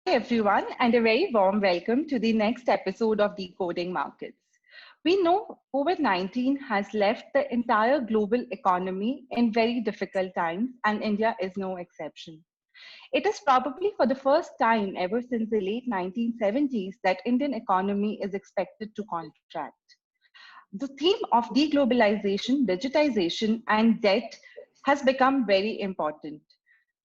everyone, and a very warm welcome to the next episode of Decoding Markets. We know COVID-19 has left the entire global economy in very difficult times, and India is no exception. It is probably for the first time ever since the late 1970s that Indian economy is expected to contract. The theme of deglobalization, digitization, and debt has become very important.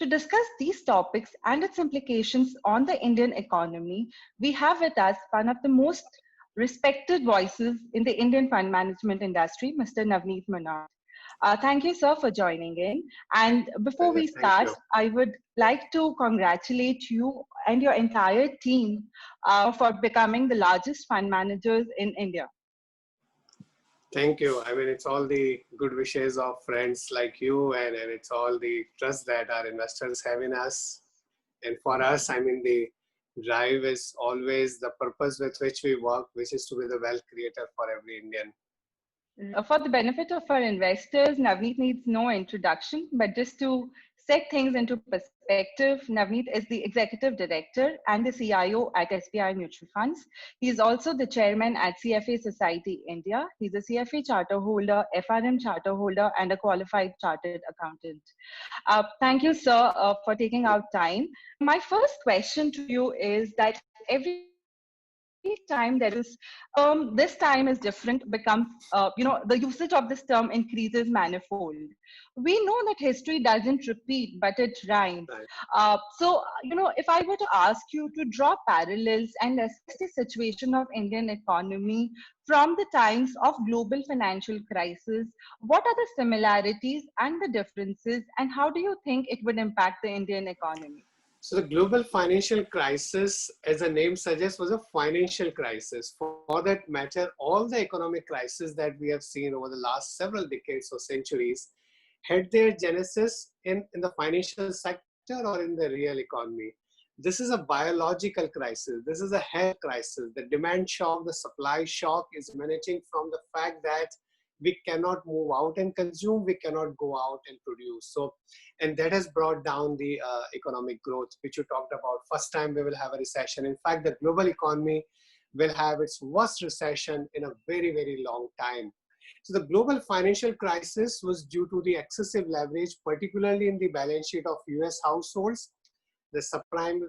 To discuss these topics and its implications on the Indian economy, we have with us one of the most respected voices in the Indian fund management industry, Mr. Navneet Munot. Thank you, sir, for joining in. And before we Thank start, you. I would like to congratulate you and your entire team for becoming the largest fund managers in India. Thank you. I mean, it's all the good wishes of friends like you, and it's all the trust that our investors have in us. And for us, I mean, the drive is always the purpose with which we work, which is to be the wealth creator for every Indian. For the benefit of our investors, Navneet needs no introduction, but just to set things into perspective, Navneet is the Executive Director and the CIO at SBI Mutual Funds. He is also the Chairman at CFA Society India. He's a CFA charter holder, FRM charter holder, and a qualified chartered accountant. Thank you, sir, for taking out time. My first question to you is that every time there is this time is different becomes the usage of this term increases manifold. We know that history doesn't repeat but it rhymes. If I were to ask you to draw parallels and assess the situation of Indian economy from the times of global financial crisis, what are the similarities and the differences, and how do you think it would impact the Indian economy? So the global financial crisis, as the name suggests, was a financial crisis. For that matter, all the economic crises that we have seen over the last several decades or centuries had their genesis in the financial sector or in the real economy. This is a biological crisis. This is a health crisis. The demand shock, the supply shock is emanating from the fact that we cannot move out and consume, we cannot go out and produce. And that has brought down the economic growth, which you talked about. First time we will have a recession. In fact, the global economy will have its worst recession in a very, very long time. So the global financial crisis was due to the excessive leverage, particularly in the balance sheet of US households. The subprime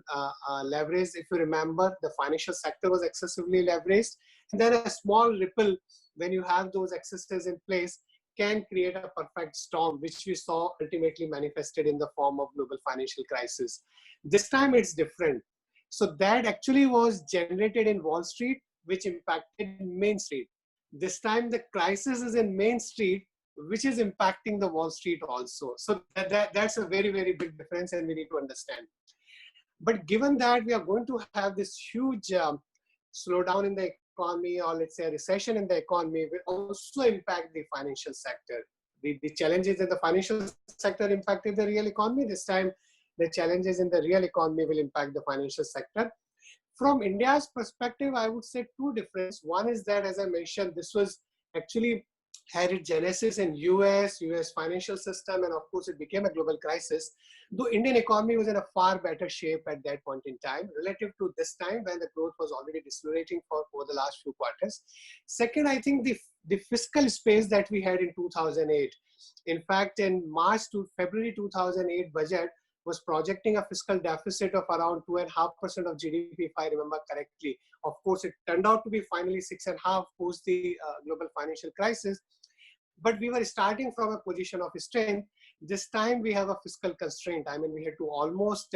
leverage, if you remember, the financial sector was excessively leveraged. And then a small ripple, when you have those excesses in place, can create a perfect storm, which we saw ultimately manifested in the form of global financial crisis. This time it's different. So that actually was generated in Wall Street, which impacted Main Street. This time the crisis is in Main Street, which is impacting the Wall Street also. So that's a very, very big difference, and we need to understand. But given that we are going to have this huge slowdown in the economy, or let's say a recession in the economy, will also impact the financial sector. The challenges in the financial sector impacted the real economy. This time, the challenges in the real economy will impact the financial sector. From India's perspective, I would say two differences. One is that, as I mentioned, this was actually had its genesis in US financial system, and of course it became a global crisis. Though Indian economy was in a far better shape at that point in time relative to this time when the growth was already decelerating for the last few quarters. Second, I think the fiscal space that we had in 2008. In fact, in March to February 2008 budget was projecting a fiscal deficit of around 2.5% of GDP, if I remember correctly. Of course, it turned out to be finally 6.5% post the global financial crisis. But we were starting from a position of strength. This time we have a fiscal constraint. I mean, we had to almost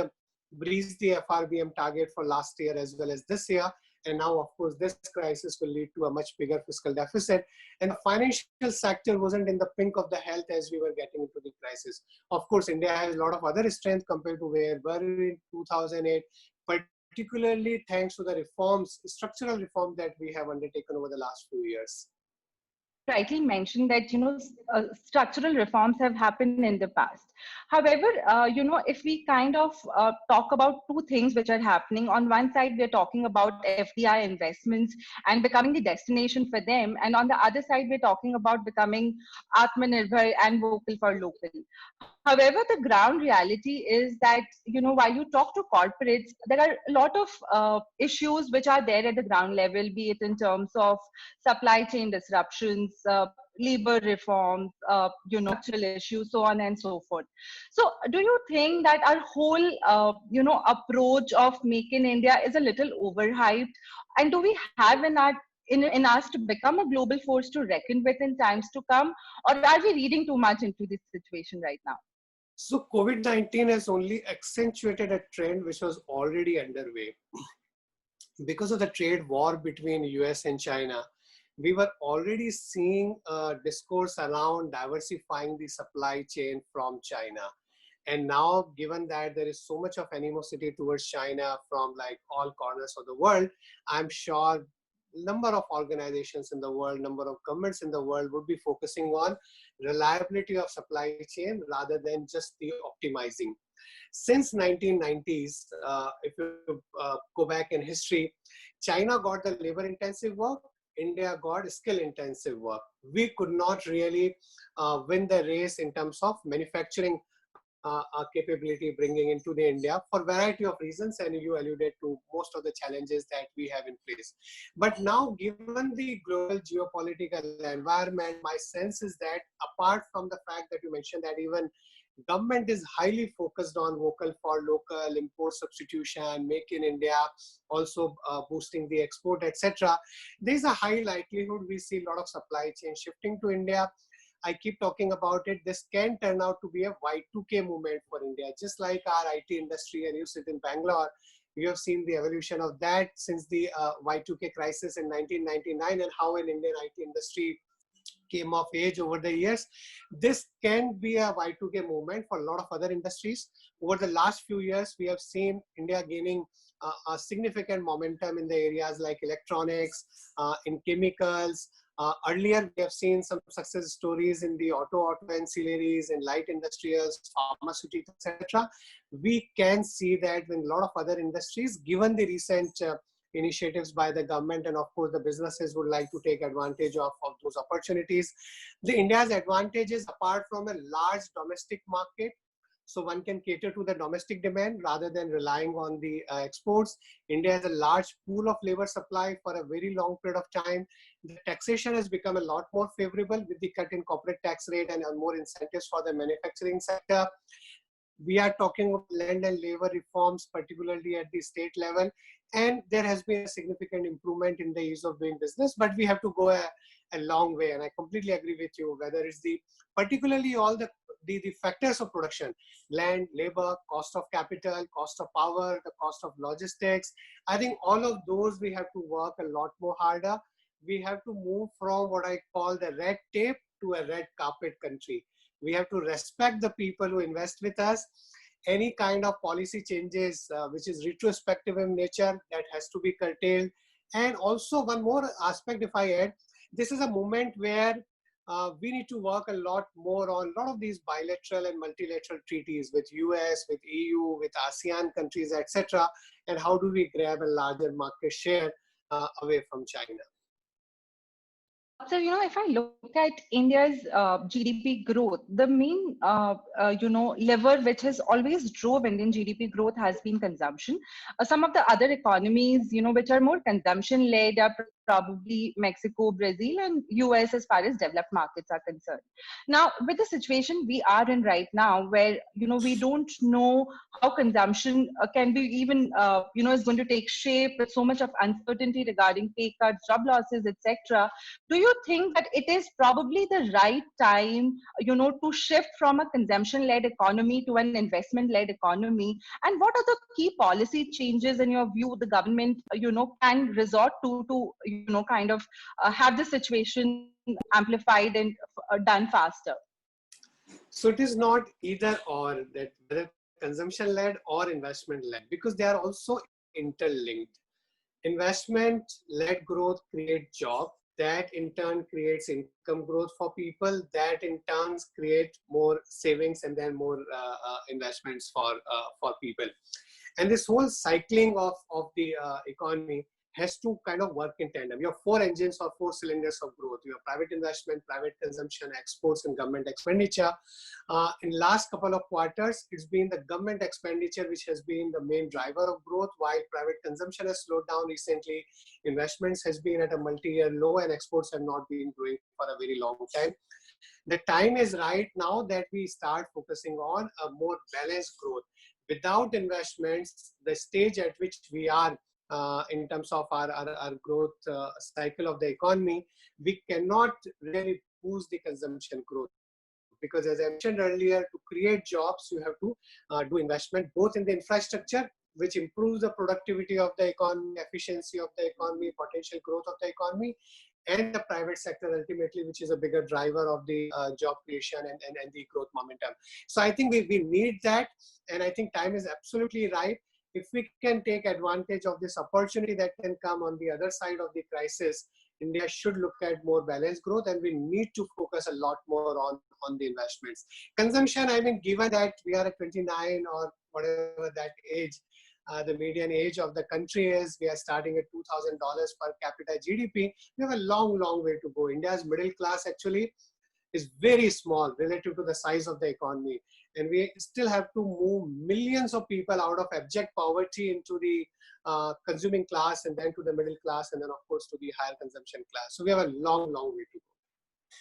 breach the FRBM target for last year as well as this year. And now, of course, this crisis will lead to a much bigger fiscal deficit. And the financial sector wasn't in the pink of the health as we were getting into the crisis. Of course, India has a lot of other strength compared to where we were in 2008, particularly thanks to the reforms, structural reform that we have undertaken over the last few years. Rightly mentioned that structural reforms have happened in the past. However, if we kind of talk about two things which are happening, on one side we're talking about FDI investments and becoming the destination for them, and on the other side we're talking about becoming Atmanirbhar and vocal for local. However, the ground reality is that, while you talk to corporates, there are a lot of issues which are there at the ground level, be it in terms of supply chain disruptions, labor reforms, structural issues, so on and so forth. So do you think that our whole, approach of Make in India is a little overhyped? And do we have in us to become a global force to reckon with in times to come? Or are we reading too much into this situation right now? So COVID-19 has only accentuated a trend which was already underway. Because of the trade war between US and China, we were already seeing a discourse around diversifying the supply chain from China. And now, given that there is so much of animosity towards China from like all corners of the world, I'm sure number of organizations in the world, number of governments in the world would be focusing on reliability of supply chain rather than just the optimizing. Since 1990s, if you go back in history, China got the labor intensive work, India got skill intensive work. We could not really win the race in terms of manufacturing capability bringing into the India for a variety of reasons, and you alluded to most of the challenges that we have in place. But now, given the global geopolitical environment, my sense is that apart from the fact that you mentioned that even government is highly focused on vocal for local, import substitution, make in India, also boosting the export, etc. There's a high likelihood we see a lot of supply chain shifting to India. I keep talking about it. This can turn out to be a Y2K movement for India, just like our IT industry, and you sit in Bangalore. You have seen the evolution of that since the Y2K crisis in 1999 and how an Indian IT industry came of age over the years. This can be a Y2K movement for a lot of other industries. Over the last few years, we have seen India gaining a significant momentum in the areas like electronics, in chemicals. Earlier, we have seen some success stories in the auto ancillaries, in light industrials, pharmaceuticals, etc. We can see that in a lot of other industries, given the recent initiatives by the government, and of course the businesses would like to take advantage of those opportunities. The India's advantage is apart from a large domestic market, so one can cater to the domestic demand rather than relying on the exports. India has a large pool of labor supply for a very long period of time. The taxation has become a lot more favorable with the cut in corporate tax rate and more incentives for the manufacturing sector. We are talking of land and labor reforms, particularly at the state level. And there has been a significant improvement in the ease of doing business, but we have to go a long way. And I completely agree with you, whether it's particularly all the factors of production, land, labor, cost of capital, cost of power, the cost of logistics. I think all of those we have to work a lot more harder. We have to move from what I call the red tape to a red carpet country. We have to respect the people who invest with us. Any kind of policy changes, which is retrospective in nature, that has to be curtailed. And also one more aspect, if I add, this is a moment where we need to work a lot more on a lot of these bilateral and multilateral treaties with US, with EU, with ASEAN countries, etc. And how do we grab a larger market share away from China? So, if I look at India's GDP growth, the main, lever which has always drove Indian GDP growth has been consumption. Some of the other economies, which are more consumption-led are probably Mexico, Brazil, and US as far as developed markets are concerned. Now, with the situation we are in right now, where, we don't know how consumption can be even, is going to take shape with so much of uncertainty regarding pay cuts, job losses, etc. Do you think that it is probably the right time, to shift from a consumption-led economy to an investment-led economy? And what are the key policy changes in your view the government, can resort to kind of have the situation amplified and done faster? So it is not either or, that whether consumption-led or investment-led, because they are also interlinked. Investment-led growth creates jobs. That in turn creates income growth for people. That in turn creates more savings and then more investments for people. And this whole cycling of the economy has to kind of work in tandem. You have four engines or four cylinders of growth. You have private investment, private consumption, exports, and government expenditure. In last couple of quarters, it's been the government expenditure which has been the main driver of growth, while private consumption has slowed down recently. Investments has been at a multi-year low, and exports have not been growing for a very long time. The time is right now that we start focusing on a more balanced growth. Without investments, the stage at which we are in terms of our growth cycle of the economy, we cannot really boost the consumption growth. Because as I mentioned earlier, to create jobs, you have to do investment both in the infrastructure, which improves the productivity of the economy, efficiency of the economy, potential growth of the economy, and the private sector ultimately, which is a bigger driver of the job creation and the growth momentum. So I think we need that, and I think time is absolutely right. If we can take advantage of this opportunity that can come on the other side of the crisis, India should look at more balanced growth, and we need to focus a lot more on the investments. Consumption, I mean, given that we are at 29 or whatever that age, the median age of the country is, we are starting at $2,000 per capita GDP. We have a long, long way to go. India's middle class actually is very small relative to the size of the economy. And we still have to move millions of people out of abject poverty into the consuming class, and then to the middle class, and then of course to the higher consumption class. So we have a long, long way to go.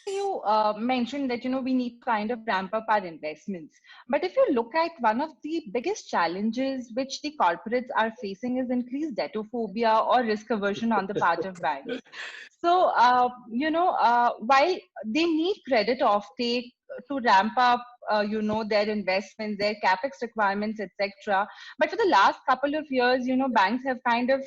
You mentioned that, we need to kind of ramp up our investments. But if you look at one of the biggest challenges which the corporates are facing is increased debtophobia or risk aversion on the part of banks. So, while they need credit offtake to ramp up, their investments, their capex requirements, etc. But for the last couple of years, banks have kind of,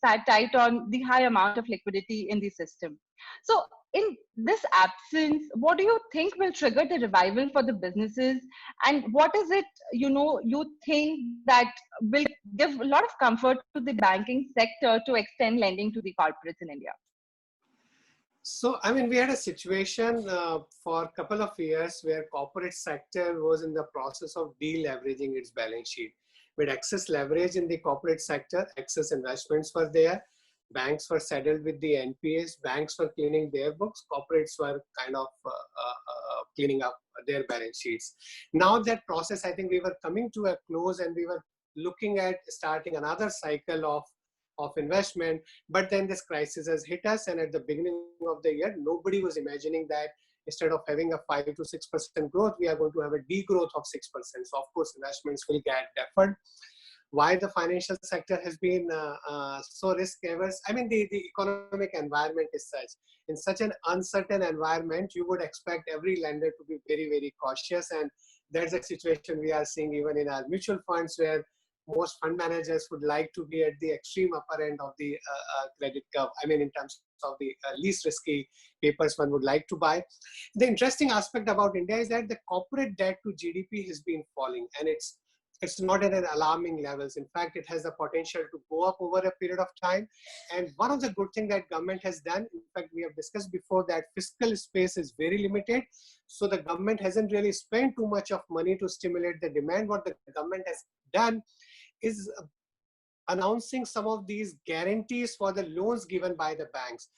sat tight on the high amount of liquidity in the system. So, in this absence, what do you think will trigger the revival for the businesses? And what is it, you think that will give a lot of comfort to the banking sector to extend lending to the corporates in India? So, I mean, we had a situation for a couple of years where corporate sector was in the process of deleveraging its balance sheet. With excess leverage in the corporate sector, excess investments were there. Banks were saddled with the NPAs. Banks were cleaning their books. Corporates were kind of cleaning up their balance sheets. Now that process, I think we were coming to a close, and we were looking at starting another cycle of investment. But then this crisis has hit us, and at the beginning of the year, nobody was imagining that instead of having a 5 to 6% growth, we are going to have a degrowth of 6%. So of course, investments will get deferred. Why the financial sector has been so risk-averse? I mean, the economic environment is such. In such an uncertain environment, you would expect every lender to be very, very cautious. And that's a situation we are seeing even in our mutual funds, where most fund managers would like to be at the extreme upper end of the credit curve. I mean, in terms of the least risky papers one would like to buy. The interesting aspect about India is that the corporate debt to GDP has been falling, and it's not at an alarming levels. In fact, it has the potential to go up over a period of time. And one of the good things that government has done, in fact, we have discussed before that fiscal space is very limited. So the government hasn't really spent too much of money to stimulate the demand. What the government has done is announcing some of these guarantees for the loans given by the banks.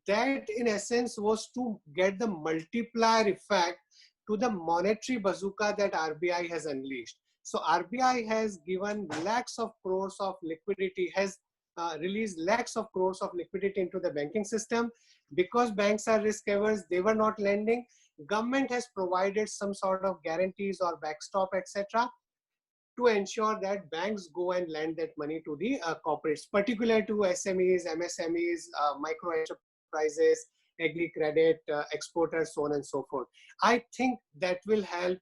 That in essence was to get the multiplier effect to the monetary bazooka that RBI has unleashed. So RBI has given lakhs of crores of liquidity, has released lakhs of crores of liquidity into the banking system. Because banks are risk averse, they were not lending. Government has provided some sort of guarantees or backstop, etc., to ensure that banks go and lend that money to the corporates, particularly to SMEs, MSMEs, micro enterprises, agri credit, exporters, so on and so forth. I think that will help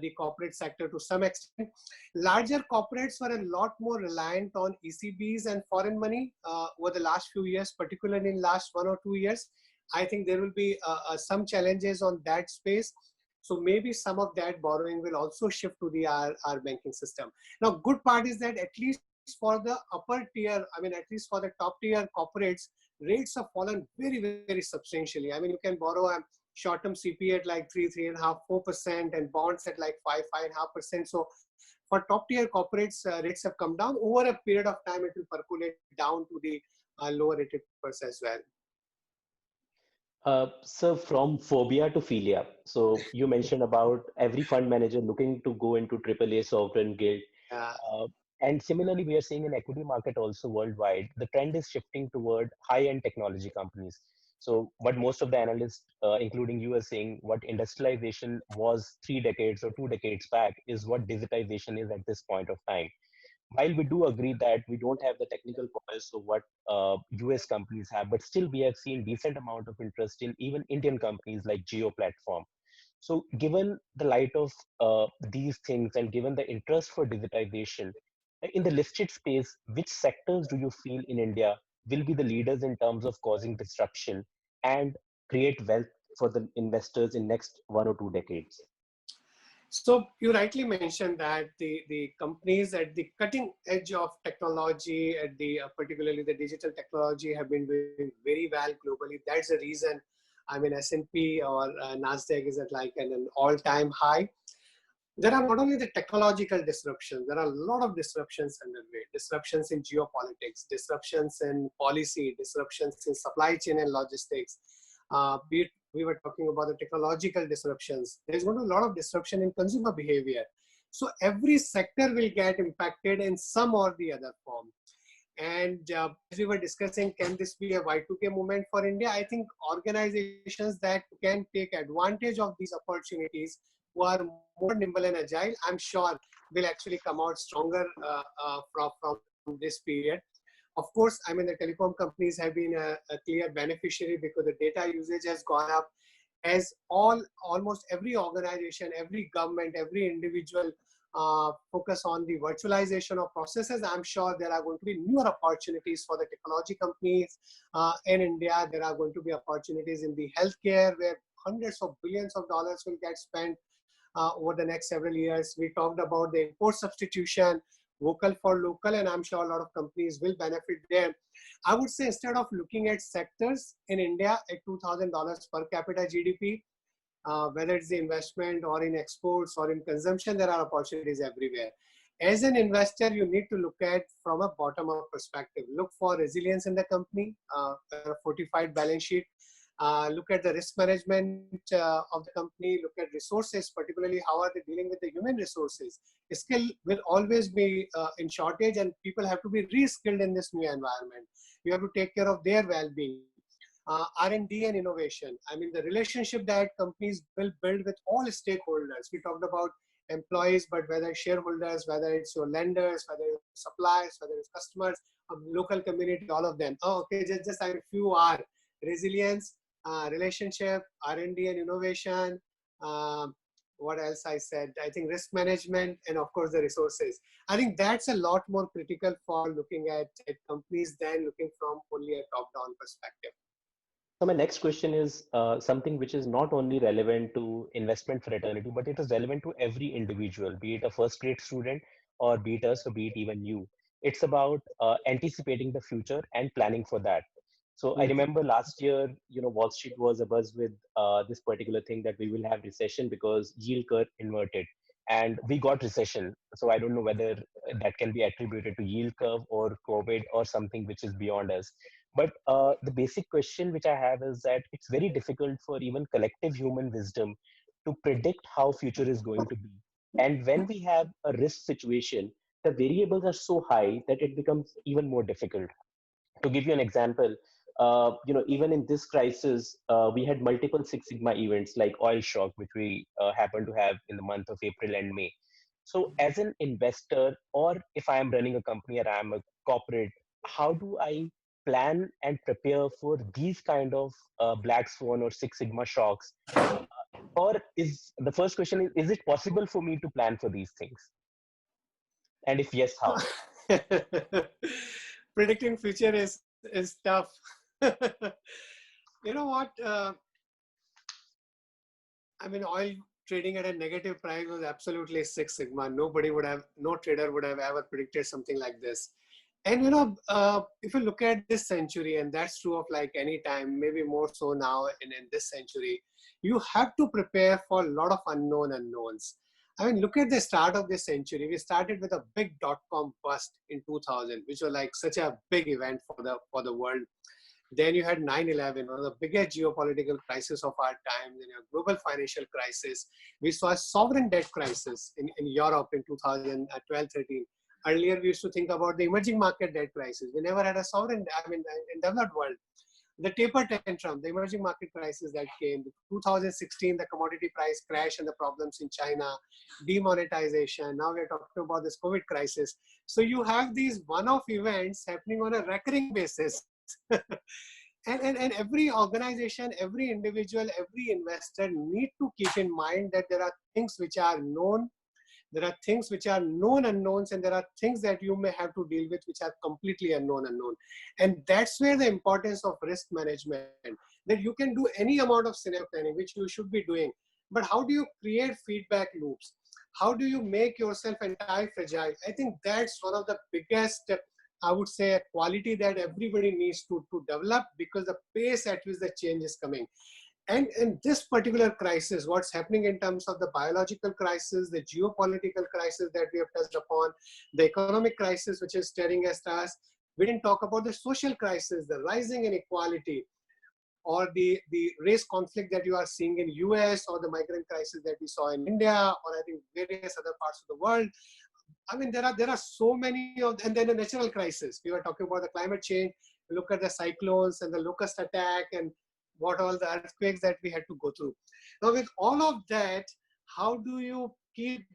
the corporate sector to some extent. Larger corporates were a lot more reliant on ECBs and foreign money over the last few years, particularly in last 1 or 2 years. I think there will be some challenges on that space. So maybe some of that borrowing will also shift to the our banking system. Now, good part is that at least for the upper tier, I mean, at least for the top tier corporates, rates have fallen very, very substantially. I mean, you can borrow short-term CP at like 3.5%, 4%, and bonds at like 5.5%. So for top-tier corporates, rates have come down. Over a period of time, it will percolate down to the lower rated papers as well. So from phobia to philia. So you mentioned about every fund manager looking to go into AAA sovereign gilt. Uh, Uh, and similarly, we are seeing in equity market also worldwide, the trend is shifting toward high-end technology companies. So what most of the analysts, including you, are saying, what industrialization was 3 decades or 2 decades back is what digitization is at this point of time. While we do agree that we don't have the technical prowess of what US companies have, but still we have seen decent amount of interest in even Indian companies like Geo Platform. So given the light of these things and given the interest for digitization, in the listed space, which sectors do you feel in India will be the leaders in terms of causing disruption and create wealth for the investors in next 1 or 2 decades? So you rightly mentioned that the companies at the cutting edge of technology, at the particularly the digital technology, have been doing very well globally. That's the reason, I mean, S&P or Nasdaq is at like an all-time high. There are not only the technological disruptions, there are a lot of disruptions underway. Disruptions in geopolitics, disruptions in policy, disruptions in supply chain and logistics. Be it we were talking about the technological disruptions. There's going to be a lot of disruption in consumer behavior. So every sector will get impacted in some or the other form. And as we were discussing, can this be a Y2K movement for India? I think organizations that can take advantage of these opportunities, who are more nimble and agile, I'm sure will actually come out stronger from this period. Of course, I mean, the telecom companies have been a clear beneficiary because the data usage has gone up as almost every organization, every government, every individual focus on the virtualization of processes. I'm sure there are going to be newer opportunities for the technology companies in India. There are going to be opportunities in the healthcare where hundreds of billions of dollars will get spent over the next several years. We talked about the import substitution, vocal for local, and I'm sure a lot of companies will benefit there. I would say instead of looking at sectors in India at $2,000 per capita GDP, whether it's the investment or in exports or in consumption, there are opportunities everywhere. As an investor, you need to look at from a bottom-up perspective. Look for resilience in the company, a fortified balance sheet. Look at the risk management of the company. Look at resources, particularly how are they dealing with the human resources. Skill will always be in shortage, and people have to be re-skilled in this new environment. You have to take care of their well-being. R&D and innovation. I mean, the relationship that companies will build with all stakeholders. We talked about employees, but whether it's shareholders, whether it's your lenders, whether it's suppliers, whether it's customers, local community, all of them. Oh, okay, just a few are resilience, relationship, R&D and innovation. What else I said? I think risk management and of course the resources. I think that's a lot more critical for looking at companies than looking from only a top-down perspective. So my next question is something which is not only relevant to investment fraternity, but it is relevant to every individual, be it a first grade student or be it us or be it even you. It's about anticipating the future and planning for that. So I remember last year, Wall Street was abuzz with this particular thing that we will have recession because yield curve inverted. And we got recession. So I don't know whether that can be attributed to yield curve or COVID or something which is beyond us. But the basic question which I have is that it's very difficult for even collective human wisdom to predict how future is going to be. And when we have a risk situation, the variables are so high that it becomes even more difficult. To give you an example, even in this crisis, we had multiple Six Sigma events like oil shock, which we happened to have in the month of April and May. So as an investor, or if I am running a company or I am a corporate, how do I plan and prepare for these kind of black swan or Six Sigma shocks? Or is the first question is it possible for me to plan for these things? And if yes, how? Predicting future is tough. You know what? I mean, oil trading at a negative price was absolutely Six Sigma. No trader would have ever predicted something like this. And if you look at this century, and that's true of like any time, maybe more so now in this century, you have to prepare for a lot of unknowns. I mean, look at the start of this century. We started with a big dot-com bust in 2000, which was like such a big event for the world. Then you had 9/11, one of the biggest geopolitical crisis of our time, then a global financial crisis. We saw a sovereign debt crisis in Europe in 2012-13. Earlier, we used to think about the emerging market debt crisis. We never had a sovereign, I mean, in developed world. The taper tantrum, the emerging market crisis that came, 2016, the commodity price crash and the problems in China, demonetization. Now we're talking about this COVID crisis. So you have these one-off events happening on a recurring basis. And every organization, every individual, every investor need to keep in mind that there are things which are known, there are things which are known unknowns, and there are things that you may have to deal with which are completely unknown. And that's where the importance of risk management, that you can do any amount of scenario planning, which you should be doing. But how do you create feedback loops? How do you make yourself anti-fragile? I think that's one of the biggest, I would say, a quality that everybody needs to develop, because the pace at which the change is coming. And in this particular crisis, what's happening in terms of the biological crisis, the geopolitical crisis that we have touched upon, the economic crisis which is staring at us, we didn't talk about the social crisis, the rising inequality, or the race conflict that you are seeing in US, or the migrant crisis that we saw in India, or I think various other parts of the world. I mean, there are so many of, and then the natural crisis. We were talking about the climate change. Look at the cyclones and the locust attack and what all the earthquakes that we had to go through. Now, with all of that, how do you keep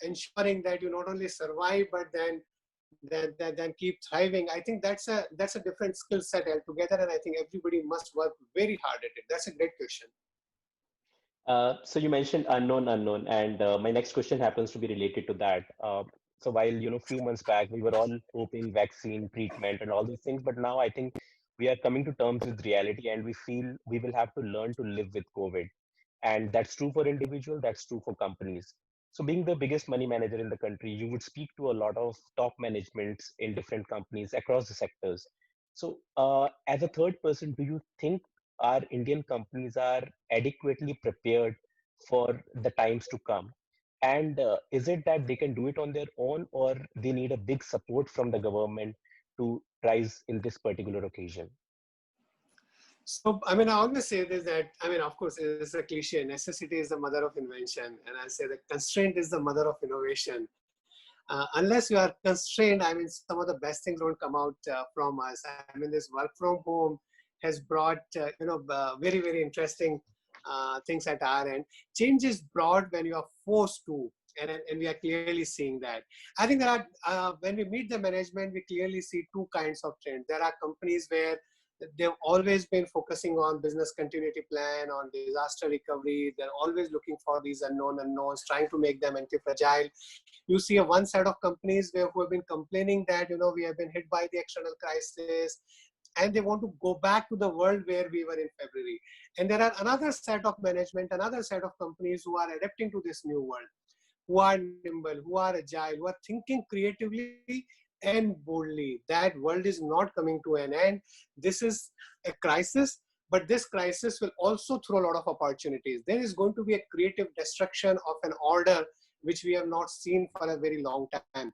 ensuring that you not only survive but then keep thriving? I think that's a different skill set altogether, and I think everybody must work very hard at it. That's a great question. So you mentioned unknown, and my next question happens to be related to that. So while few months back we were all hoping vaccine, treatment, and all these things, but now I think we are coming to terms with reality, and we feel we will have to learn to live with COVID, and that's true for individual, that's true for companies. So being the biggest money manager in the country, you would speak to a lot of top managements in different companies across the sectors. So as a third person, do you think our Indian companies are adequately prepared for the times to come? And is it that they can do it on their own, or they need a big support from the government to rise in this particular occasion? So, I mean, I always say this, that, I mean, of course, it's a cliche, necessity is the mother of invention. And I say that constraint is the mother of innovation. Unless you are constrained, I mean, some of the best things don't come out from us. I mean, this work from home has brought, very, very interesting things at our end. Change is brought when you are forced to, and we are clearly seeing that. I think there are, when we meet the management, we clearly see two kinds of trends. There are companies where they've always been focusing on business continuity plan, on disaster recovery. They're always looking for these unknowns, trying to make them anti-fragile. You see one set of companies who have been complaining that, we have been hit by the external crisis, and they want to go back to the world where we were in February. And there are another set of management, another set of companies who are adapting to this new world, who are nimble, who are agile, who are thinking creatively and boldly. That world is not coming to an end. This is a crisis, but this crisis will also throw a lot of opportunities. There is going to be a creative destruction of an order which we have not seen for a very long time.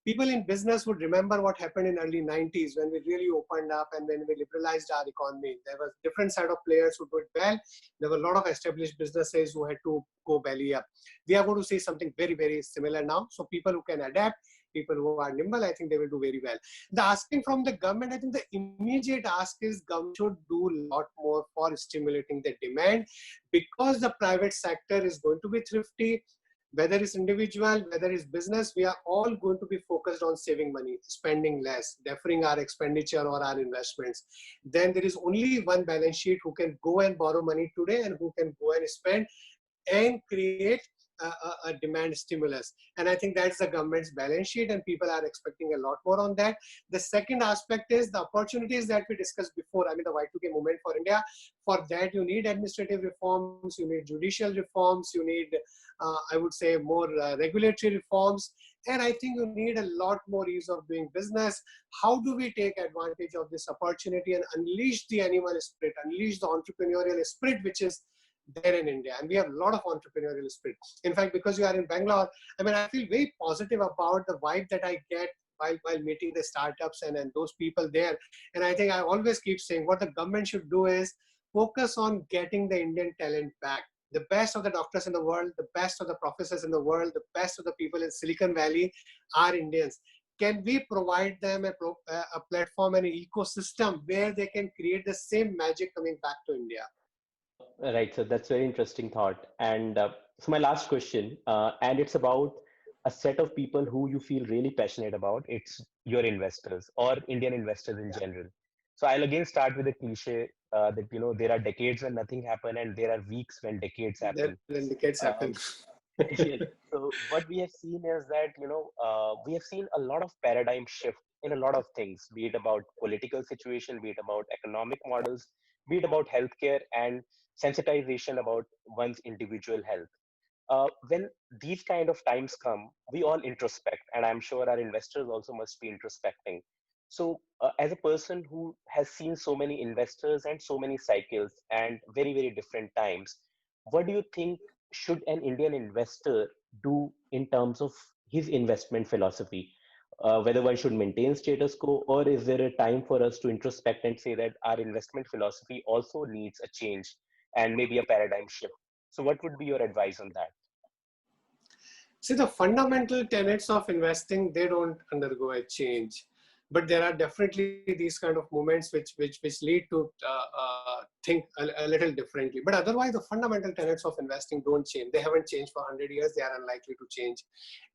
People in business would remember what happened in early 90s when we really opened up and when we liberalized our economy. There was a different set of players who did well. There were a lot of established businesses who had to go belly up. We are going to see something very, very similar now. So people who can adapt, people who are nimble, I think they will do very well. The asking from the government, I think the immediate ask is government should do a lot more for stimulating the demand, because the private sector is going to be thrifty. Whether it's individual, whether it's business, we are all going to be focused on saving money, spending less, deferring our expenditure or our investments. Then there is only one balance sheet who can go and borrow money today and who can go and spend and create a demand stimulus. And I think that's the government's balance sheet, and people are expecting a lot more on that. The second aspect is the opportunities that we discussed before. I mean, the Y2K movement for India. For that, you need administrative reforms, you need judicial reforms, you need, I would say, more regulatory reforms. And I think you need a lot more ease of doing business. How do we take advantage of this opportunity and unleash the animal spirit, unleash the entrepreneurial spirit, which is there in India? And we have a lot of entrepreneurial spirit. In fact, because you are in Bangalore, I mean, I feel very positive about the vibe that I get while meeting the startups and those people there. And I think I always keep saying what the government should do is focus on getting the Indian talent back. The best of the doctors in the world, the best of the professors in the world, the best of the people in Silicon Valley are Indians. Can we provide them a platform and an ecosystem where they can create the same magic coming back to India? Right. So that's very interesting thought. And so my last question, and it's about a set of people who you feel really passionate about. It's your investors or Indian investors in general. So I'll again start with a cliche that, there are decades when nothing happen and there are weeks when decades That happen. indicates happen. Um, Yes. So what we have seen is that, we have seen a lot of paradigm shift in a lot of things, be it about political situation, be it about economic models, be it about healthcare and sensitization about one's individual health. When these kind of times come, we all introspect, and I'm sure our investors also must be introspecting. So, as a person who has seen so many investors and so many cycles and very, very different times, what do you think should an Indian investor do in terms of his investment philosophy? Whether one should maintain status quo, or is there a time for us to introspect and say that our investment philosophy also needs a change and maybe a paradigm shift? So, what would be your advice on that? See, the fundamental tenets of investing, they don't undergo a change. But there are definitely these kind of moments which lead to think a little differently. But otherwise, the fundamental tenets of investing don't change. They haven't changed for 100 years. They are unlikely to change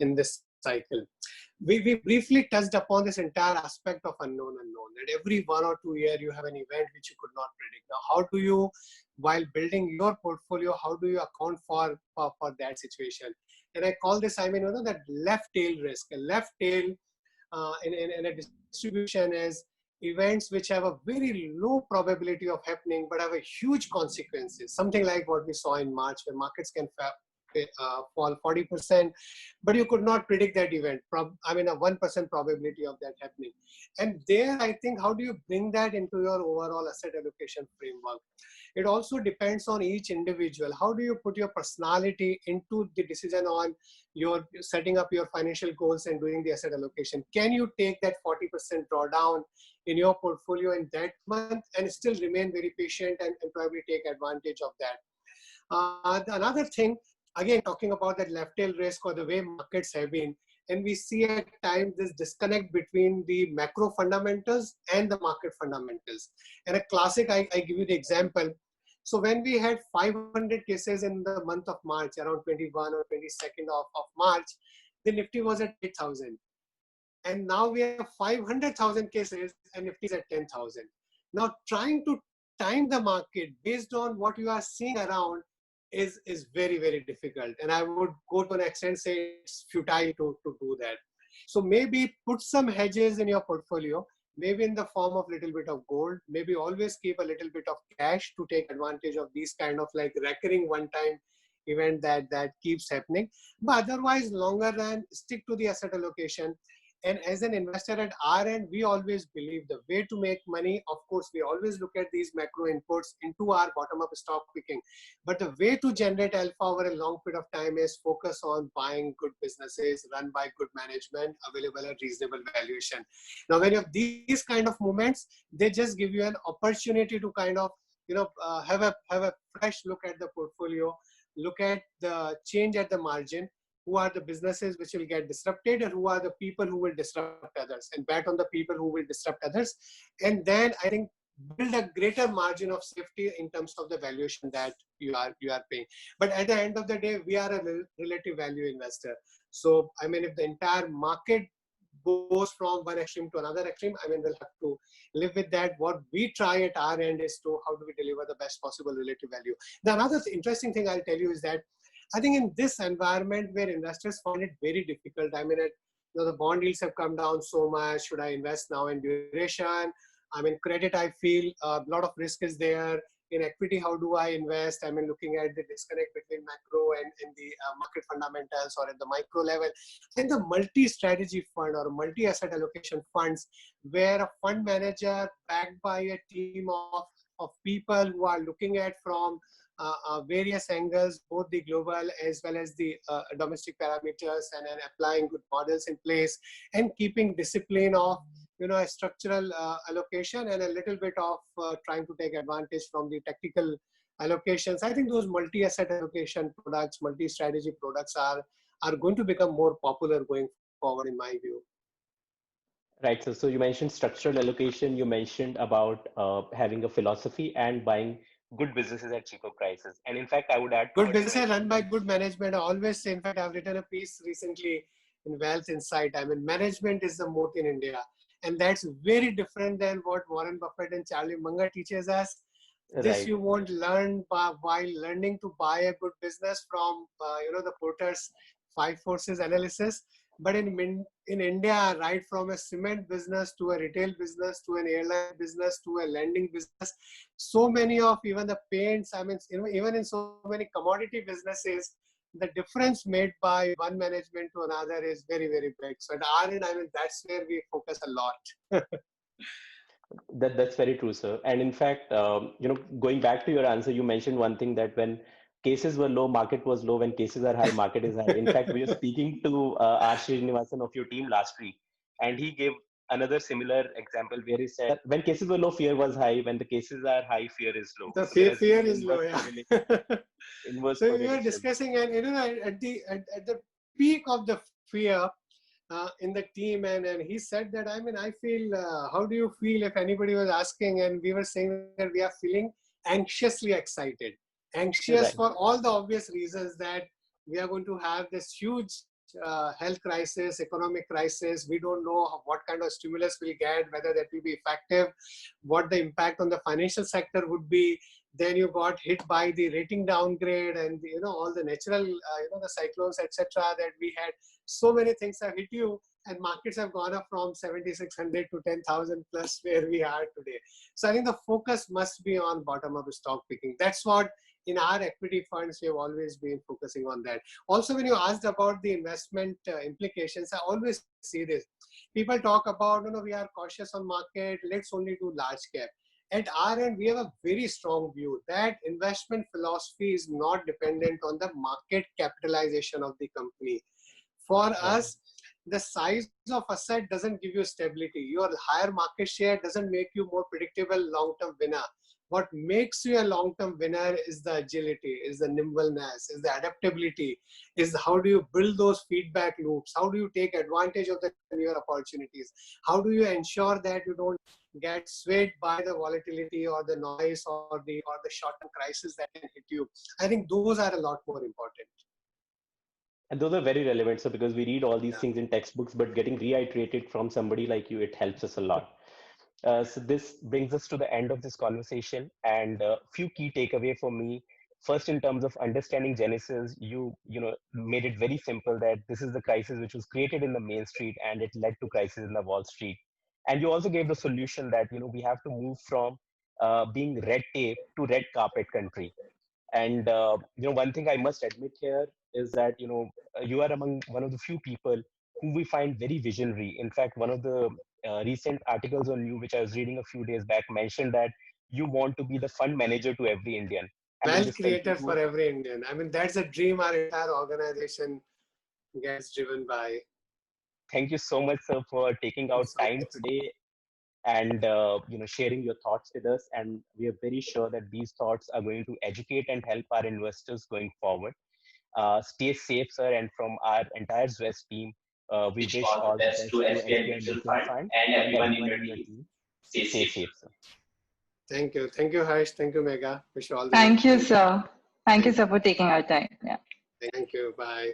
in this cycle. We briefly touched upon this entire aspect of unknown. That every 1 or 2 years you have an event which you could not predict. Now, how do you, while building your portfolio, how do you account for that situation? And I call this, that left tail risk. A left tail in a distribution is events which have a very low probability of happening but have a huge consequences. Something like what we saw in March, where markets can fall 40%, but you could not predict that event. A 1% probability of that happening. And there, I think, how do you bring that into your overall asset allocation framework? It also depends on each individual. How do you put your personality into the decision on your setting up your financial goals and doing the asset allocation? Can you take that 40% drawdown in your portfolio in that month and still remain very patient and probably take advantage of that? Another thing, again, talking about that left tail risk or the way markets have been, and we see at times this disconnect between the macro fundamentals and the market fundamentals. And a classic, I give you the example. So when we had 500 cases in the month of March, around 21 or 22nd of March, the Nifty was at 8,000. And now we have 500,000 cases and Nifty is at 10,000. Now trying to time the market based on what you are seeing around is very, very difficult. And I would go to an extent say it's futile to do that. So maybe put some hedges in your portfolio, maybe in the form of little bit of gold, maybe always keep a little bit of cash to take advantage of these kind of like recurring one-time event that keeps happening. But otherwise, longer run, stick to the asset allocation. And as an investor at our end, we always believe the way to make money, of course, we always look at these macro inputs into our bottom-up stock picking. But the way to generate alpha over a long period of time is focus on buying good businesses, run by good management, available at reasonable valuation. Now, when you have these kind of moments, they just give you an opportunity to kind of, have a fresh look at the portfolio, look at the change at the margin, who are the businesses which will get disrupted and who are the people who will disrupt others, and bet on the people who will disrupt others. And then I think build a greater margin of safety in terms of the valuation that you are paying. But at the end of the day, we are a relative value investor. So, if the entire market goes from one extreme to another extreme, we'll have to live with that. What we try at our end is to how do we deliver the best possible relative value. The another interesting thing I'll tell you is that I think in this environment where investors find it very difficult, the bond yields have come down so much. Should I invest now in duration? Credit, I feel a lot of risk is there. in equity, how do I invest? I mean, looking at the disconnect between macro and the market fundamentals, or at the micro level. And the multi-strategy fund or multi-asset allocation funds, where a fund manager backed by a team of people who are looking at from various angles, both the global as well as the domestic parameters, and applying good models in place, and keeping discipline of a structural allocation, and a little bit of trying to take advantage from the tactical allocations. I think those multi-asset allocation products, multi-strategy products are going to become more popular going forward, in my view. Right. So you mentioned structural allocation. You mentioned about having a philosophy and buying good businesses at cheaper prices. And in fact, I would add good business run by good management. I always say, in fact, I've written a piece recently in Wealth Insight. I mean, management is the moat in India. And that's very different than what Warren Buffett and Charlie Munger teaches us. This right. You won't learn while learning to buy a good business from, the Porter's 5 forces analysis. But in India, right from a cement business to a retail business to an airline business to a lending business, so many of even the paints, I mean, even in so many commodity businesses, the difference made by one management to another is very, very big. So at our end, I mean, that's where we focus a lot. That's very true, sir. And in fact, going back to your answer, you mentioned one thing, that when cases were low, market was low. When cases are high, market is high. In fact, we were speaking to R. Srinivasan of your team last week, and he gave another similar example where he said, when cases were low, fear was high. When the cases are high, fear is low. The So fear is low, yeah. Inverse so we correlation. were discussing, and at the peak of the fear in the team, and he said that, I mean, I feel, how do you feel, if anybody was asking, and we were saying that we are feeling anxiously excited. Anxious Right. for all the obvious reasons, that we are going to have this huge health crisis, economic crisis. We don't know what kind of stimulus we'll get, whether that will be effective, what the impact on the financial sector would be. Then you got hit by the rating downgrade, and all the natural, the cyclones, etc. that we had. So many things have hit you, and markets have gone up from 7,600 to 10,000 plus where we are today. So I think the focus must be on bottom-up stock picking. That's what in our equity funds we have always been focusing on that. Also, when you asked about the investment implications, I always see this. People talk about, we are cautious on market, let's only do large cap. At our end, we have a very strong view that investment philosophy is not dependent on the market capitalization of the company. For us, the size of asset doesn't give you stability. Your higher market share doesn't make you more predictable long-term winner. What makes you a long-term winner is the agility, is the nimbleness, is the adaptability, is how do you build those feedback loops? How do you take advantage of the newer opportunities? How do you ensure that you don't get swayed by the volatility or the noise or the short-term crisis that can hit you? I think those are a lot more important. And those are very relevant, so because we read all these things in textbooks, but getting reiterated from somebody like you, it helps us a lot. So this brings us to the end of this conversation, and a few key takeaway for me. First, in terms of understanding Genesis, you made it very simple that this is the crisis which was created in the Main Street, and it led to crisis in the Wall Street. And you also gave the solution that we have to move from being red tape to red carpet country. And one thing I must admit here is that you are among one of the few people who we find very visionary. In fact, one of the recent articles on you, which I was reading a few days back, mentioned that you want to be the fund manager to every Indian. Wealth creator for every Indian. I mean, that's a dream our entire organization gets driven by. Thank you so much, sir, for taking out time today and sharing your thoughts with us. And we are very sure that these thoughts are going to educate and help our investors going forward. Stay safe, sir, and from our entire Zwest team, we wish all the best to SBI Mutual Fund and everyone in your team. Stay safe, sir. Thank you. Thank you, Harsh. Thank you, Megha. Wish you all the best. Thank you, sir. Thank you, sir, for taking our time. Yeah. Thank you. Bye.